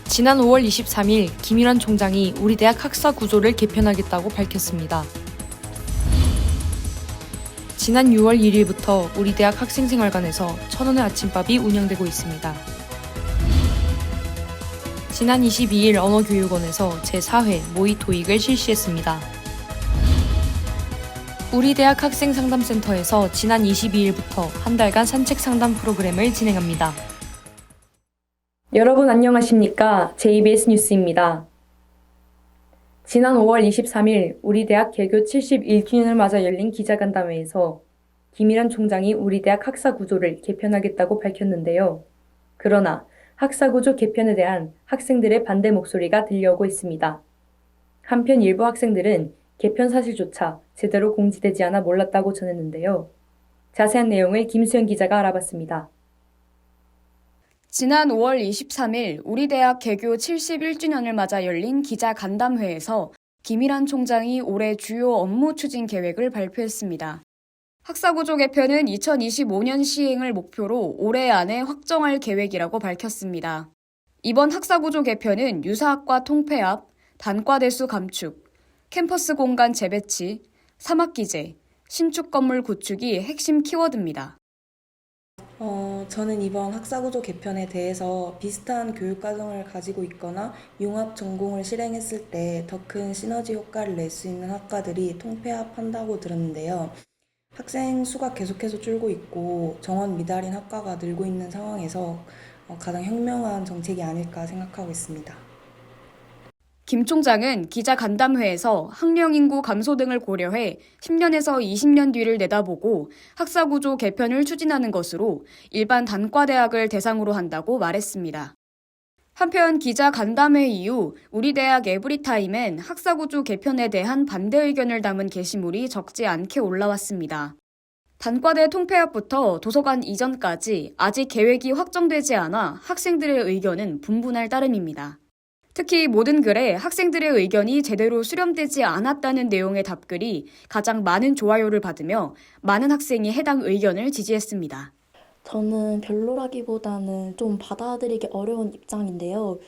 지난 5월 23일 김일환 총장이 우리 대학 학사 구조를 개편하겠다고 밝혔습니다. 지난 6월 1일부터 우리 대학 학생생활관에서 1,000원의 아침밥이 운영되고 있습니다. 지난 22일 언어교육원에서 제4회 모의 토익을 실시했습니다. 우리 대학 학생상담센터에서 지난 22일부터 한 달간 산책 상담 프로그램을 진행합니다. 여러분 안녕하십니까? JBS 뉴스입니다. 지난 5월 23일 우리 대학 개교 71주년을 맞아 열린 기자간담회에서 김일환 총장이 우리 대학 학사 구조를 개편하겠다고 밝혔는데요. 그러나 학사 구조 개편에 대한 학생들의 반대 목소리가 들려오고 있습니다. 한편 일부 학생들은 개편 사실조차 제대로 공지되지 않아 몰랐다고 전했는데요. 자세한 내용을 김수현 기자가 알아봤습니다. 지난 5월 23일 우리 대학 개교 71주년을 맞아 열린 기자간담회에서 김일환 총장이 올해 주요 업무 추진 계획을 발표했습니다. 학사구조 개편은 2025년 시행을 목표로 올해 안에 확정할 계획이라고 밝혔습니다. 이번 학사구조 개편은 유사학과 통폐합, 단과대수 감축, 캠퍼스 공간 재배치, 사막기재, 신축 건물 구축이 핵심 키워드입니다. 저는 이번 학사구조 개편에 대해서 비슷한 교육과정을 가지고 있거나 융합 전공을 실행했을 때 더 큰 시너지 효과를 낼 수 있는 학과들이 통폐합한다고 들었는데요. 학생 수가 계속해서 줄고 있고 정원 미달인 학과가 늘고 있는 상황에서 가장 현명한 정책이 아닐까 생각하고 있습니다. 김 총장은 기자간담회에서 학령 인구 감소 등을 고려해 10년에서 20년 뒤를 내다보고 학사구조 개편을 추진하는 것으로 일반 단과대학을 대상으로 한다고 말했습니다. 한편 기자간담회 이후 우리 대학 에브리타임엔 학사구조 개편에 대한 반대 의견을 담은 게시물이 적지 않게 올라왔습니다. 단과대 통폐합부터 도서관 이전까지 아직 계획이 확정되지 않아 학생들의 의견은 분분할 따름입니다. 특히 모든 글에 학생들의 의견이 제대로 수렴되지 않았다는 내용의 답글이 가장 많은 좋아요를 받으며 많은 학생이 해당 의견을 지지했습니다. 저는 별로라기보다는 좀 받아들이기 어려운 입장인데요.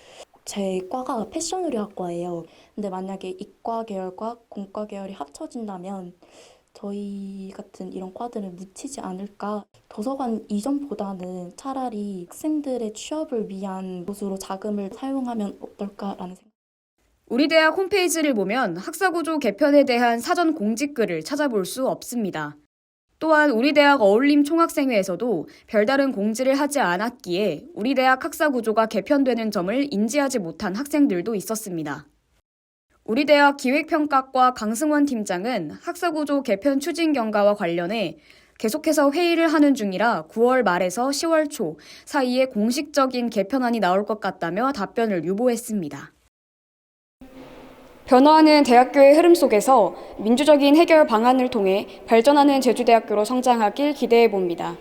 제 과가 패션의류학과예요. 근데 만약에 이과 계열과 공과 계열이 합쳐진다면 저희 같은 이런 과들은 묻히지 않을까. 도서관 이전보다는 차라리 학생들의 취업을 위한 곳으로 자금을 사용하면 어떨까라는 생각. 우리 대학 홈페이지를 보면 학사구조 개편에 대한 사전 공지글을 찾아볼 수 없습니다. 또한 우리 대학 어울림 총학생회에서도 별다른 공지를 하지 않았기에 우리 대학 학사구조가 개편되는 점을 인지하지 못한 학생들도 있었습니다. 우리 대학 기획평가과 강승원 팀장은 학사구조 개편 추진 경과와 관련해 계속해서 회의를 하는 중이라 9월 말에서 10월 초 사이에 공식적인 개편안이 나올 것 같다며 답변을 유보했습니다. 변화하는 대학교의 흐름 속에서 민주적인 해결 방안을 통해 발전하는 제주대학교로 성장하길 기대해 봅니다.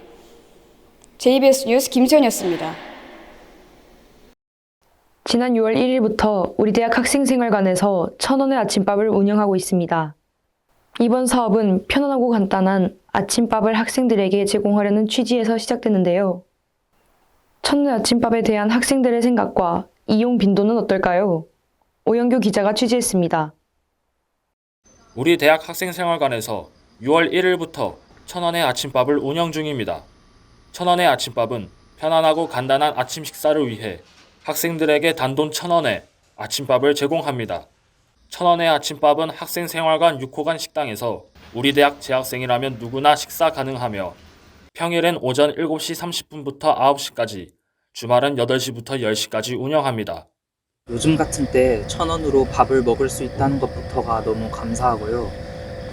JBS 뉴스 김수현이었습니다. 지난 6월 1일부터 우리 대학 학생생활관에서 1,000원의 아침밥을 운영하고 있습니다. 이번 사업은 편안하고 간단한 아침밥을 학생들에게 제공하려는 취지에서 시작됐는데요. 1,000원 아침밥에 대한 학생들의 생각과 이용 빈도는 어떨까요? 오영규 기자가 취재했습니다. 우리 대학 학생생활관에서 6월 1일부터 1,000원의 아침밥을 운영 중입니다. 1,000원의 아침밥은 편안하고 간단한 아침 식사를 위해 학생들에게 단돈 1,000원에 아침밥을 제공합니다. 1,000원의 아침밥은 학생생활관 6호관 식당에서 우리 대학 재학생이라면 누구나 식사 가능하며 평일엔 오전 7시 30분부터 9시까지, 주말은 8시부터 10시까지 운영합니다. 요즘 같은 때 1,000원으로 밥을 먹을 수 있다는 것부터가 너무 감사하고요.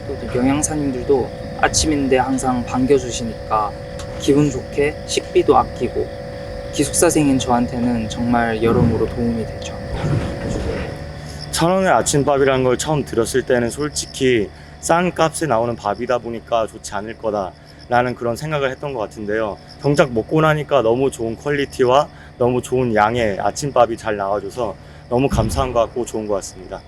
또 영양사님들도 아침인데 항상 반겨주시니까 기분 좋게 식비도 아끼고 기숙사생인 저한테는 정말 여러모로 도움이 되죠. 1,000원의 아침밥이라는 걸 처음 들었을 때는 솔직히 싼 값에 나오는 밥이다 보니까 좋지 않을 거다라는 그런 생각을 했던 것 같은데요. 정작 먹고 나니까 너무 좋은 퀄리티와 너무 좋은 양의 아침밥이 잘 나와줘서 너무 감사한 것 같고 좋은 것 같습니다.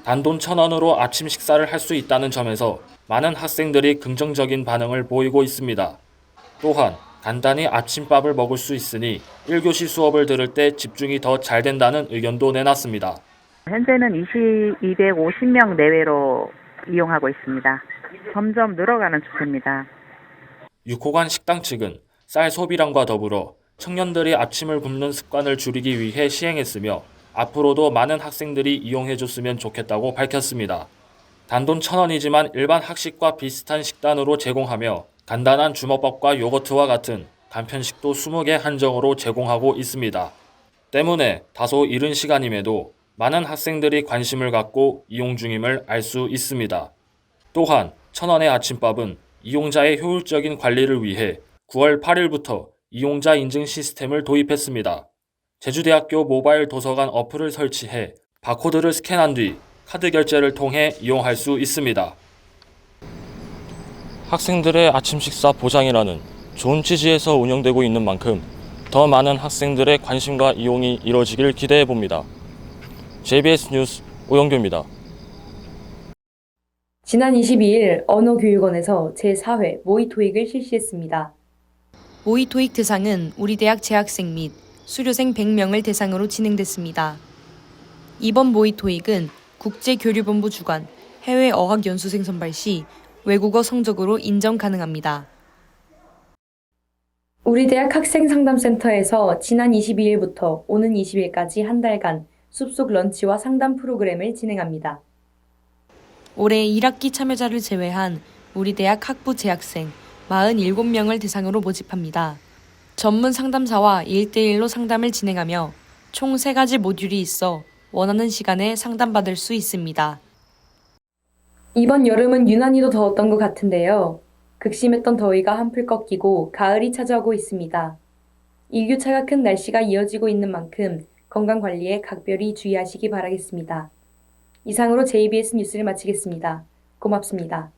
단돈 1,000원으로 아침 식사를 할 수 있다는 점에서 많은 학생들이 긍정적인 반응을 보이고 있습니다. 또한 간단히 아침밥을 먹을 수 있으니 1교시 수업을 들을 때 집중이 더 잘 된다는 의견도 내놨습니다. 현재는 250명 내외로 이용하고 있습니다. 점점 늘어가는 추세입니다. 6호관 식당 측은 쌀 소비량과 더불어 청년들이 아침을 굶는 습관을 줄이기 위해 시행했으며 앞으로도 많은 학생들이 이용해줬으면 좋겠다고 밝혔습니다. 단돈 1,000원이지만 일반 학식과 비슷한 식단으로 제공하며 간단한 주먹밥과 요거트와 같은 간편식도 20개 한정으로 제공하고 있습니다. 때문에 다소 이른 시간임에도 많은 학생들이 관심을 갖고 이용 중임을 알 수 있습니다. 또한 1,000원의 아침밥은 이용자의 효율적인 관리를 위해 9월 8일부터 이용자 인증 시스템을 도입했습니다. 제주대학교 모바일 도서관 어플을 설치해 바코드를 스캔한 뒤 카드 결제를 통해 이용할 수 있습니다. 학생들의 아침 식사 보장이라는 좋은 취지에서 운영되고 있는 만큼 더 많은 학생들의 관심과 이용이 이뤄지길 기대해 봅니다. JBS 뉴스 오영규입니다. 지난 22일 언어교육원에서 제4회 모의토익을 실시했습니다. 모의토익 대상은 우리 대학 재학생 및 수료생 100명을 대상으로 진행됐습니다. 이번 모의토익은 국제교류본부 주관 해외 어학연수생 선발 시 외국어 성적으로 인정 가능합니다. 우리 대학 학생상담센터에서 지난 22일부터 오는 20일까지 한 달간 숲속 런치와 상담 프로그램을 진행합니다. 올해 1학기 참여자를 제외한 우리 대학 학부 재학생 47명을 대상으로 모집합니다. 전문 상담사와 1대1로 상담을 진행하며 총 3가지 모듈이 있어 원하는 시간에 상담받을 수 있습니다. 이번 여름은 유난히도 더웠던 것 같은데요. 극심했던 더위가 한풀 꺾이고 가을이 찾아오고 있습니다. 일교차가 큰 날씨가 이어지고 있는 만큼 건강관리에 각별히 주의하시기 바라겠습니다. 이상으로 JBS 뉴스를 마치겠습니다. 고맙습니다.